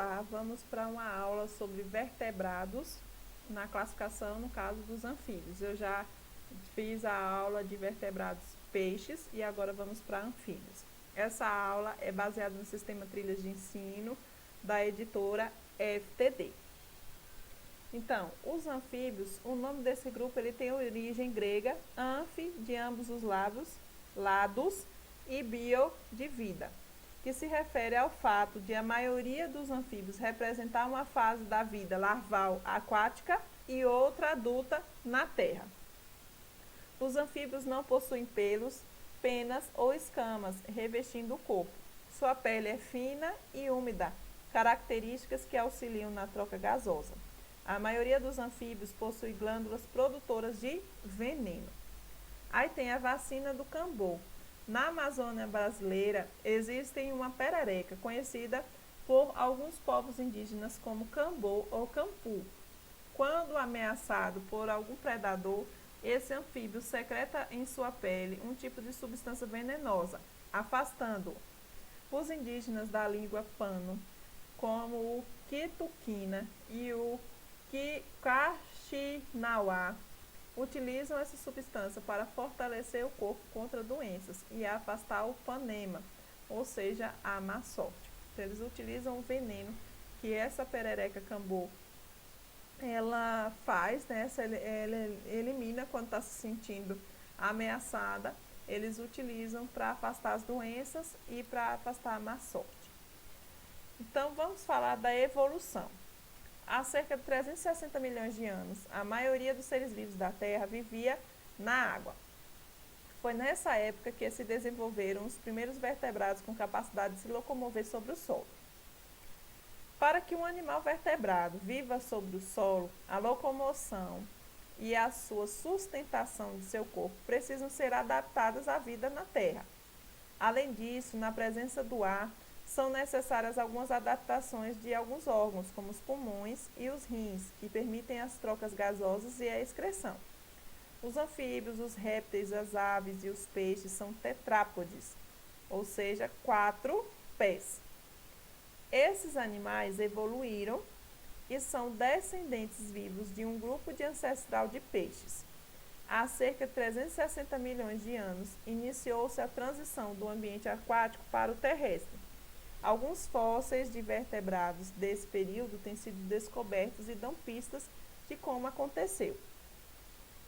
Olá, vamos para uma aula sobre vertebrados na classificação, no caso dos anfíbios. Eu já fiz a aula de vertebrados peixes e agora vamos para anfíbios. Essa aula é baseada no sistema Trilhas de Ensino da editora FTD. Então, os anfíbios, o nome desse grupo ele tem origem grega, anfi, de ambos os lados, e bio, de vida, que se refere ao fato de a maioria dos anfíbios representar uma fase da vida larval aquática e outra adulta na terra. Os anfíbios não possuem pelos, penas ou escamas revestindo o corpo. Sua pele é fina e úmida, características que auxiliam na troca gasosa. A maioria dos anfíbios possui glândulas produtoras de veneno. Aí tem a vacina do cambô. Na Amazônia brasileira, existe uma perereca conhecida por alguns povos indígenas como cambô ou campu. Quando ameaçado por algum predador, esse anfíbio secreta em sua pele um tipo de substância venenosa, afastando-o. Os indígenas da língua pano, como o Quituquina e o Caxinauá, utilizam essa substância para fortalecer o corpo contra doenças e afastar o panema, ou seja, a má sorte. Então, eles utilizam o veneno que essa perereca cambô ela faz, né? Ela elimina quando está se sentindo ameaçada. Eles utilizam para afastar as doenças e para afastar a má sorte. Então, vamos falar da evolução. Há cerca de 360 milhões de anos, a maioria dos seres vivos da Terra vivia na água. Foi nessa época que se desenvolveram os primeiros vertebrados com capacidade de se locomover sobre o solo. Para que um animal vertebrado viva sobre o solo, a locomoção e a sua sustentação de seu corpo precisam ser adaptadas à vida na Terra. Além disso, na presença do ar, são necessárias algumas adaptações de alguns órgãos, como os pulmões e os rins, que permitem as trocas gasosas e a excreção. Os anfíbios, os répteis, as aves e os peixes são tetrápodes, ou seja, 4 pés. Esses animais evoluíram e são descendentes vivos de um grupo de ancestral de peixes. Há cerca de 360 milhões de anos, iniciou-se a transição do ambiente aquático para o terrestre. Alguns fósseis de vertebrados desse período têm sido descobertos e dão pistas de como aconteceu.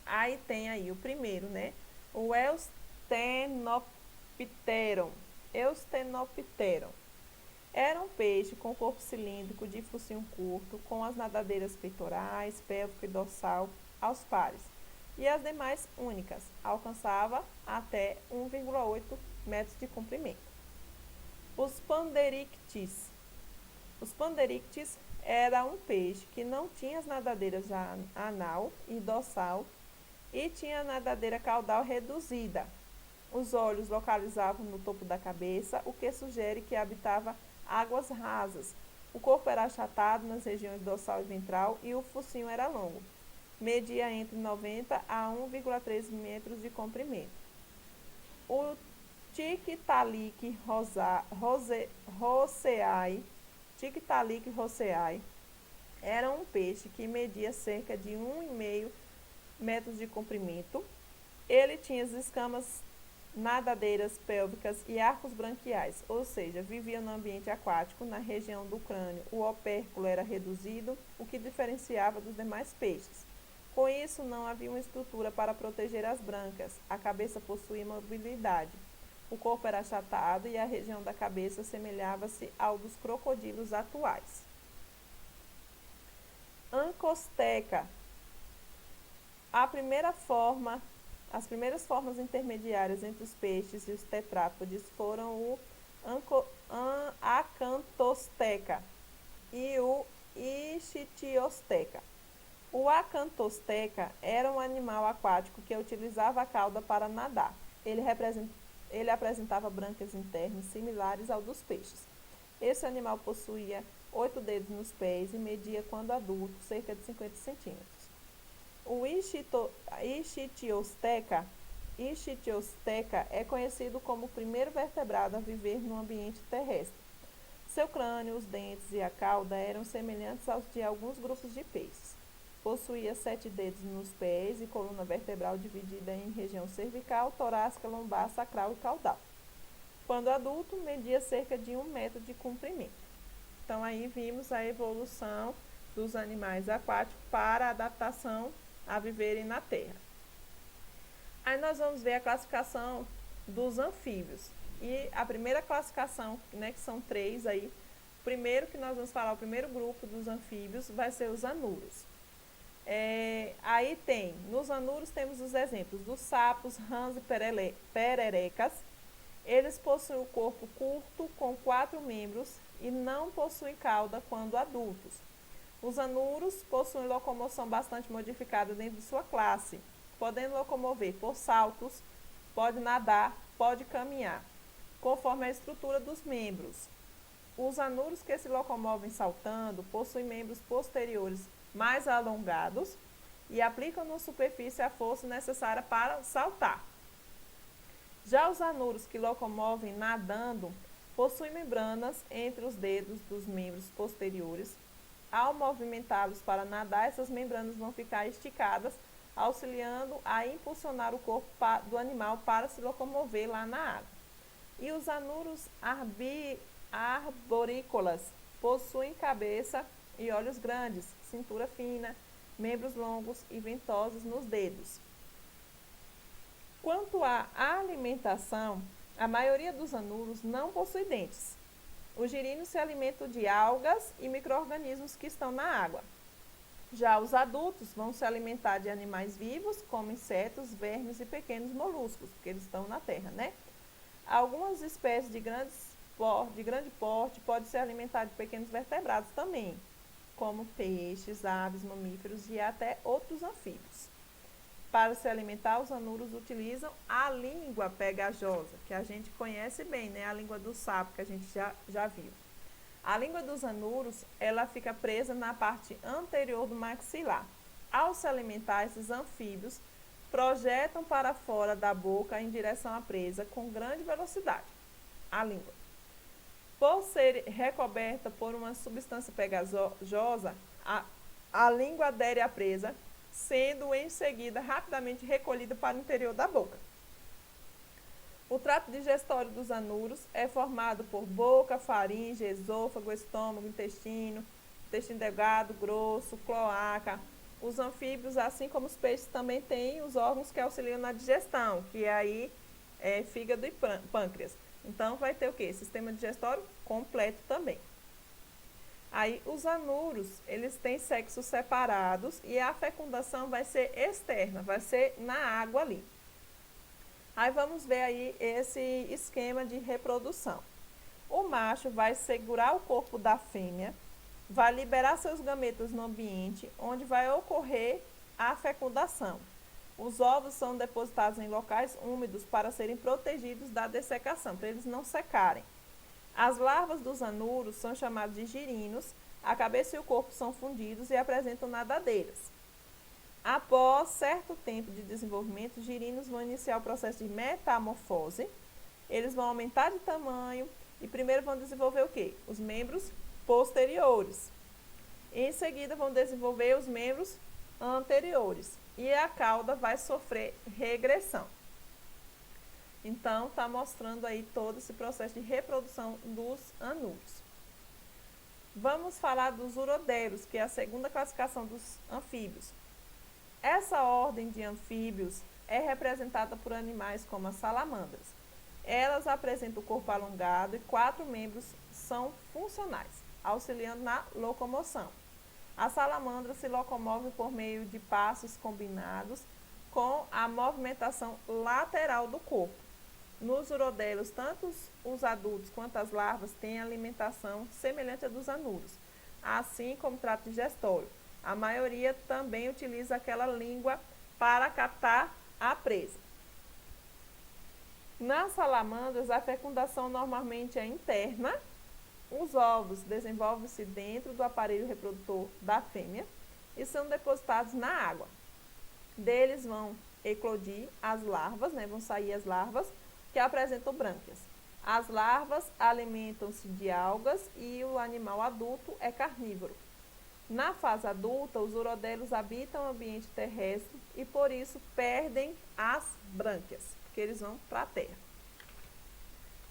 Aí tem aí o primeiro, né? O Eusthenopteron. Era um peixe com corpo cilíndrico de focinho curto, com as nadadeiras peitorais, pélvico e dorsal aos pares, e as demais únicas. Alcançava até 1,8 metros de comprimento. Os Panderictis. Os Panderictis era um peixe que não tinha as nadadeiras anal e dorsal e tinha a nadadeira caudal reduzida. Os olhos localizavam no topo da cabeça, o que sugere que habitava águas rasas. O corpo era achatado nas regiões dorsal e ventral e o focinho era longo. Media entre 90 a 1,3 metros de comprimento. O Tiktaalik roseae era um peixe que media cerca de 1,5 metros de comprimento. Ele tinha as escamas nadadeiras pélvicas e arcos branquiais, ou seja, vivia no ambiente aquático. Na região do crânio, o opérculo era reduzido, o que diferenciava dos demais peixes. Com isso, não havia uma estrutura para proteger as brancas. A cabeça possuía mobilidade. O corpo era achatado e a região da cabeça assemelhava-se ao dos crocodilos atuais. Ancosteca. As primeiras formas intermediárias entre os peixes e os tetrápodes foram o Acantosteca e o Ichthyosteca. O Acantosteca era um animal aquático que utilizava a cauda para nadar. Ele apresentava brancas internas similares ao dos peixes. Esse animal possuía 8 dedos nos pés e media, quando adulto, cerca de 50 centímetros. O Ichthyosteca é conhecido como o primeiro vertebrado a viver no ambiente terrestre. Seu crânio, os dentes e a cauda eram semelhantes aos de alguns grupos de peixes. Possuía 7 dedos nos pés e coluna vertebral dividida em região cervical, torácica, lombar, sacral e caudal. Quando adulto, media cerca de 1 metro de comprimento. Então, aí vimos a evolução dos animais aquáticos para a adaptação a viverem na terra. Aí nós vamos ver a classificação dos anfíbios. E a primeira classificação, né, que são 3 aí, o primeiro que nós vamos falar, o primeiro grupo dos anfíbios vai ser os anuros. Aí tem, nos anuros temos os exemplos dos sapos, rãs e pererecas. Eles possuem o corpo curto com 4 membros e não possuem cauda quando adultos. Os anuros possuem locomoção bastante modificada dentro de sua classe, podendo locomover por saltos, pode nadar, pode caminhar, conforme a estrutura dos membros. Os anuros que se locomovem saltando possuem membros posteriores mais alongados e aplicam na superfície a força necessária para saltar. Já os anuros que locomovem nadando possuem membranas entre os dedos dos membros posteriores. Ao movimentá-los para nadar, essas membranas vão ficar esticadas, auxiliando a impulsionar o corpo do animal para se locomover lá na água. E os anuros arborícolas possuem cabeça e olhos grandes, cintura fina, membros longos e ventosos nos dedos. Quanto à alimentação, a maioria dos anuros não possui dentes. Os girinos se alimentam de algas e micro-organismos que estão na água. Já os adultos vão se alimentar de animais vivos, como insetos, vermes e pequenos moluscos, porque eles estão na terra, né? Algumas espécies de grande porte podem se alimentar de pequenos vertebrados também, como peixes, aves, mamíferos e até outros anfíbios. Para se alimentar, os anuros utilizam a língua pegajosa, que a gente conhece bem, né? A língua do sapo, que a gente já viu. A língua dos anuros, ela fica presa na parte anterior do maxilar. Ao se alimentar, esses anfíbios projetam para fora da boca em direção à presa com grande velocidade, a língua. Por ser recoberta por uma substância pegajosa, a língua adere à presa, sendo em seguida rapidamente recolhida para o interior da boca. O trato digestório dos anuros é formado por boca, faringe, esôfago, estômago, intestino delgado, grosso, cloaca. Os anfíbios, assim como os peixes, também têm os órgãos que auxiliam na digestão, que aí é fígado e pâncreas. Então, vai ter o quê? Sistema digestório completo também. Aí, os anuros, eles têm sexos separados e a fecundação vai ser externa, vai ser na água ali. Aí, vamos ver aí esse esquema de reprodução. O macho vai segurar o corpo da fêmea, vai liberar seus gametas no ambiente, onde vai ocorrer a fecundação. Os ovos são depositados em locais úmidos para serem protegidos da dessecação, para eles não secarem. As larvas dos anuros são chamadas de girinos, a cabeça e o corpo são fundidos e apresentam nadadeiras. Após certo tempo de desenvolvimento, os girinos vão iniciar o processo de metamorfose. Eles vão aumentar de tamanho e primeiro vão desenvolver o quê? Os membros posteriores. Em seguida vão desenvolver os membros anteriores e a cauda vai sofrer regressão. Então, está mostrando aí todo esse processo de reprodução dos anuros. Vamos falar dos urodeiros, que é a segunda classificação dos anfíbios. Essa ordem de anfíbios é representada por animais como as salamandras. Elas apresentam o corpo alongado e 4 membros são funcionais, auxiliando na locomoção. A salamandra se locomove por meio de passos combinados com a movimentação lateral do corpo. Nos urodeiros, tanto os adultos quanto as larvas têm alimentação semelhante à dos anuros, assim como o trato digestório. A maioria também utiliza aquela língua para captar a presa. Nas salamandras, a fecundação normalmente é interna. Os ovos desenvolvem-se dentro do aparelho reprodutor da fêmea e são depositados na água. Deles vão eclodir as larvas, vão sair as larvas, que apresentam brânquias. As larvas alimentam-se de algas e o animal adulto é carnívoro. Na fase adulta, os urodelos habitam o ambiente terrestre e por isso perdem as brânquias, porque eles vão para a terra.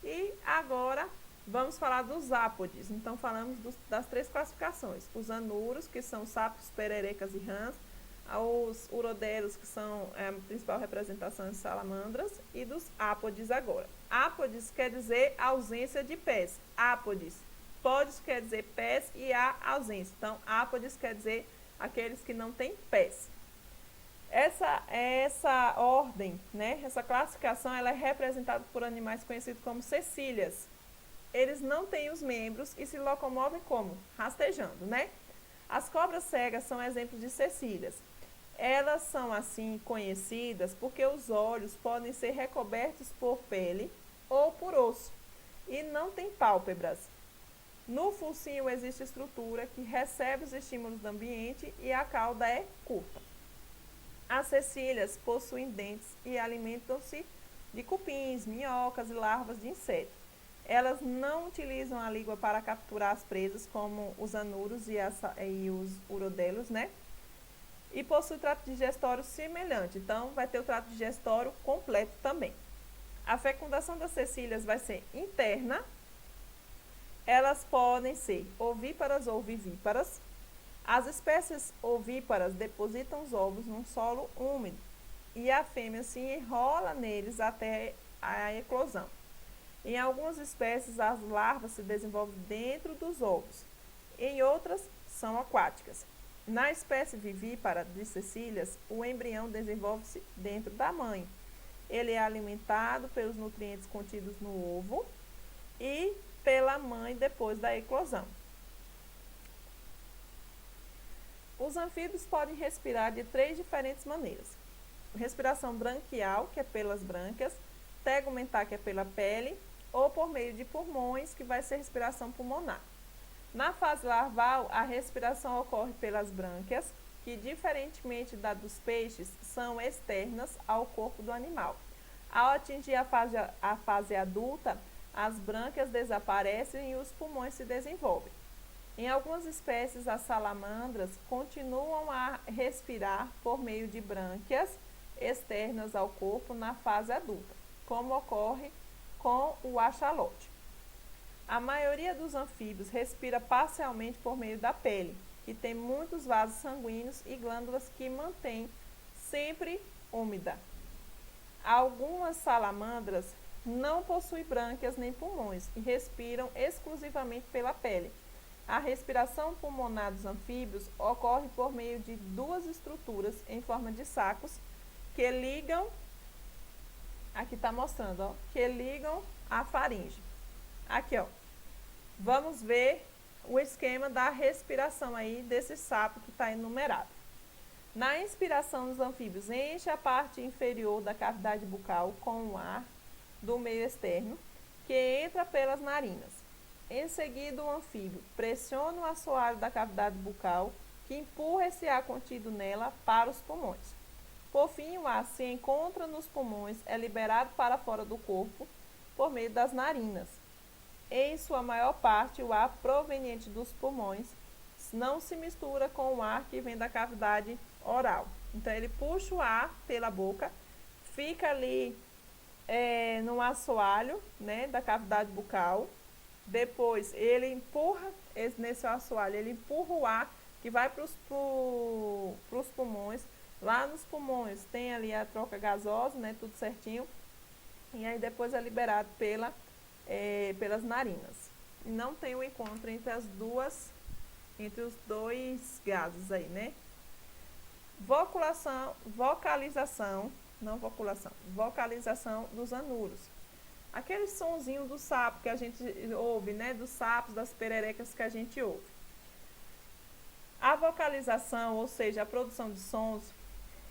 E agora vamos falar dos ápodes. Então falamos das três classificações: os anuros, que são sapos, pererecas e rãs, os urodelos, que são a principal representação de salamandras, e dos ápodes agora. Ápodes quer dizer ausência de pés. Ápodes. Podes quer dizer pés e há ausência. Então, ápodes quer dizer aqueles que não têm pés. Essa ordem, né, essa classificação, ela é representada por animais conhecidos como cecílias. Eles não têm os membros e se locomovem como? Rastejando, né? As cobras cegas são exemplos de cecílias. Elas são assim conhecidas porque os olhos podem ser recobertos por pele ou por osso e não têm pálpebras. No focinho existe estrutura que recebe os estímulos do ambiente e a cauda é curta. As cecílias possuem dentes e alimentam-se de cupins, minhocas e larvas de insetos. Elas não utilizam a língua para capturar as presas, como os anuros e os urodelos, né? E possui trato digestório semelhante, então vai ter o trato digestório completo também. A fecundação das cecílias vai ser interna. Elas podem ser ovíparas ou vivíparas. As espécies ovíparas depositam os ovos num solo úmido e a fêmea se enrola neles até a eclosão. Em algumas espécies, as larvas se desenvolvem dentro dos ovos. Em outras, são aquáticas. Na espécie vivípara de cecílias, o embrião desenvolve-se dentro da mãe. Ele é alimentado pelos nutrientes contidos no ovo e pela mãe depois da eclosão. Os anfíbios podem respirar de três diferentes maneiras: respiração branquial, que é pelas brânquias, tegumentar, que é pela pele, ou por meio de pulmões, que vai ser respiração pulmonar. Na fase larval, a respiração ocorre pelas brânquias, que, diferentemente da dos peixes, são externas ao corpo do animal. Ao atingir a fase adulta, as brânquias desaparecem e os pulmões se desenvolvem. Em algumas espécies, as salamandras continuam a respirar por meio de brânquias externas ao corpo na fase adulta, como ocorre com o axolote. A maioria dos anfíbios respira parcialmente por meio da pele, que tem muitos vasos sanguíneos e glândulas que mantêm sempre úmida. Algumas salamandras não possuem brânquias nem pulmões e respiram exclusivamente pela pele. A respiração pulmonar dos anfíbios ocorre por meio de duas estruturas em forma de sacos que ligam, aqui está mostrando, ó, que ligam a faringe. Aqui, ó, vamos ver o esquema da respiração aí desse sapo que está enumerado. Na inspiração dos anfíbios, enche a parte inferior da cavidade bucal com o ar do meio externo, que entra pelas narinas. Em seguida, o anfíbio pressiona o assoalho da cavidade bucal, que empurra esse ar contido nela para os pulmões. Por fim, o ar se encontra nos pulmões, é liberado para fora do corpo por meio das narinas. Em sua maior parte, o ar proveniente dos pulmões não se mistura com o ar que vem da cavidade oral. Então, ele puxa o ar pela boca, fica ali no assoalho, né, da cavidade bucal. Depois, ele empurra, nesse assoalho, ele empurra o ar que vai para os pulmões. Lá nos pulmões tem ali a troca gasosa, né, tudo certinho. E aí depois é liberado pelas narinas. E não tem o encontro entre os dois gases aí, né? Vocalização dos anuros. Aquele sonzinho do sapo que a gente ouve, né? Dos sapos, das pererecas que a gente ouve. A vocalização, ou seja, a produção de sons,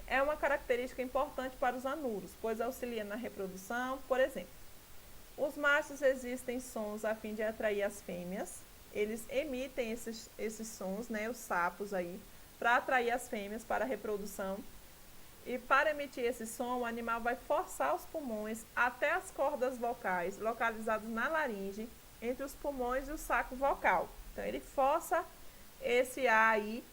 é uma característica importante para os anuros, pois auxilia na reprodução. Por exemplo, os machos existem sons a fim de atrair as fêmeas. Eles emitem esses sons, né? Os sapos aí, para atrair as fêmeas para a reprodução. E para emitir esse som, o animal vai forçar os pulmões até as cordas vocais, localizadas na laringe, entre os pulmões e o saco vocal. Então, ele força esse ar aí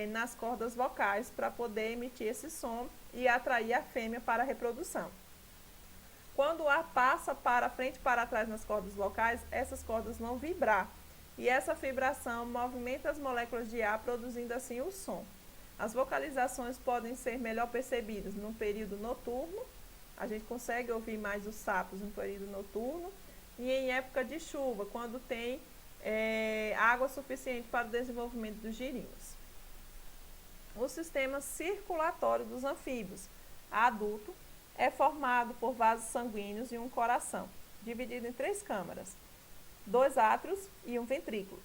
nas cordas vocais para poder emitir esse som e atrair a fêmea para a reprodução. Quando o ar passa para frente e para trás nas cordas vocais, essas cordas vão vibrar. E essa vibração movimenta as moléculas de ar, produzindo assim o som. As vocalizações podem ser melhor percebidas no período noturno, a gente consegue ouvir mais os sapos no período noturno, e em época de chuva, quando tem água suficiente para o desenvolvimento dos girinos. O sistema circulatório dos anfíbios adulto é formado por vasos sanguíneos e um coração, dividido em 3 câmaras, 2 átrios e um ventrículo.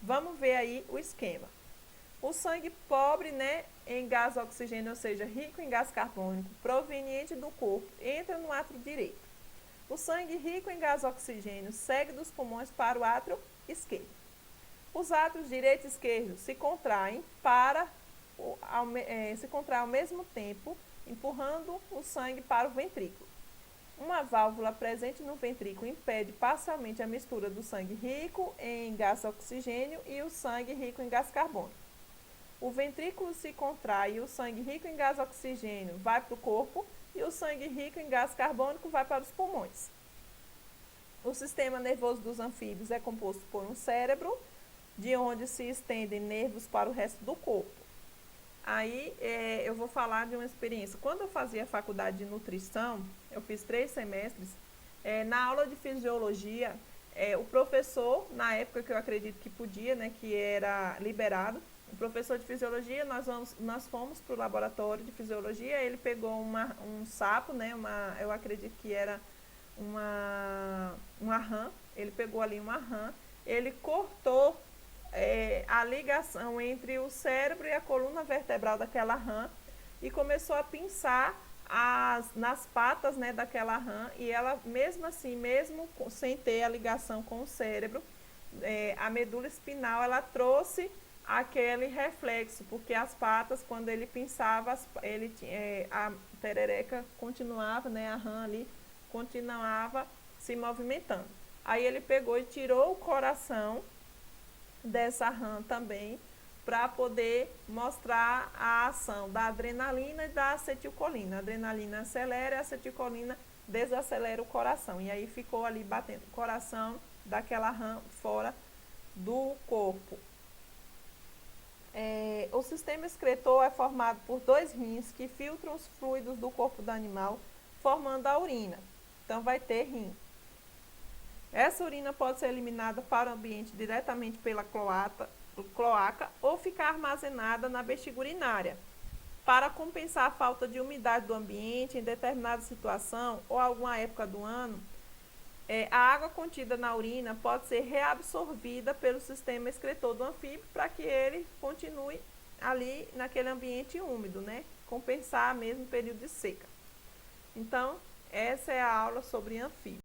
Vamos ver aí o esquema. O sangue pobre, em gás oxigênio, ou seja, rico em gás carbônico, proveniente do corpo, entra no átrio direito. O sangue rico em gás oxigênio segue dos pulmões para o átrio esquerdo. Os átrios direito e esquerdo se contraem ao mesmo tempo, empurrando o sangue para o ventrículo. Uma válvula presente no ventrículo impede parcialmente a mistura do sangue rico em gás oxigênio e o sangue rico em gás carbônico. O ventrículo se contrai e o sangue rico em gás oxigênio vai para o corpo e o sangue rico em gás carbônico vai para os pulmões. O sistema nervoso dos anfíbios é composto por um cérebro, de onde se estendem nervos para o resto do corpo. Aí eu vou falar de uma experiência. Quando eu fazia a faculdade de nutrição, eu fiz 3 semestres, na aula de fisiologia, o professor, na época que eu acredito que podia, que era liberado, o professor de fisiologia, nós fomos para o laboratório de fisiologia, ele pegou um sapo, eu acredito que era uma rã, ele pegou ali uma rã, ele cortou a ligação entre o cérebro e a coluna vertebral daquela rã e começou a pinçar nas patas daquela rã, e ela mesmo assim, mesmo sem ter a ligação com o cérebro, a medula espinal, ela trouxe aquele reflexo, porque as patas, quando ele pinçava, a perereca continuava, a rã ali continuava se movimentando. Aí ele pegou e tirou o coração dessa rã também, para poder mostrar a ação da adrenalina e da acetilcolina. A adrenalina acelera e a acetilcolina desacelera o coração. E aí ficou ali batendo o coração daquela rã fora do corpo. O sistema excretor é formado por 2 rins que filtram os fluidos do corpo do animal, formando a urina. Então, vai ter rim. Essa urina pode ser eliminada para o ambiente diretamente pela cloaca ou ficar armazenada na bexiga urinária. Para compensar a falta de umidade do ambiente em determinada situação ou alguma época do ano, a água contida na urina pode ser reabsorvida pelo sistema excretor do anfíbio para que ele continue ali naquele ambiente úmido, compensar mesmo o período de seca. Então, essa é a aula sobre anfíbio.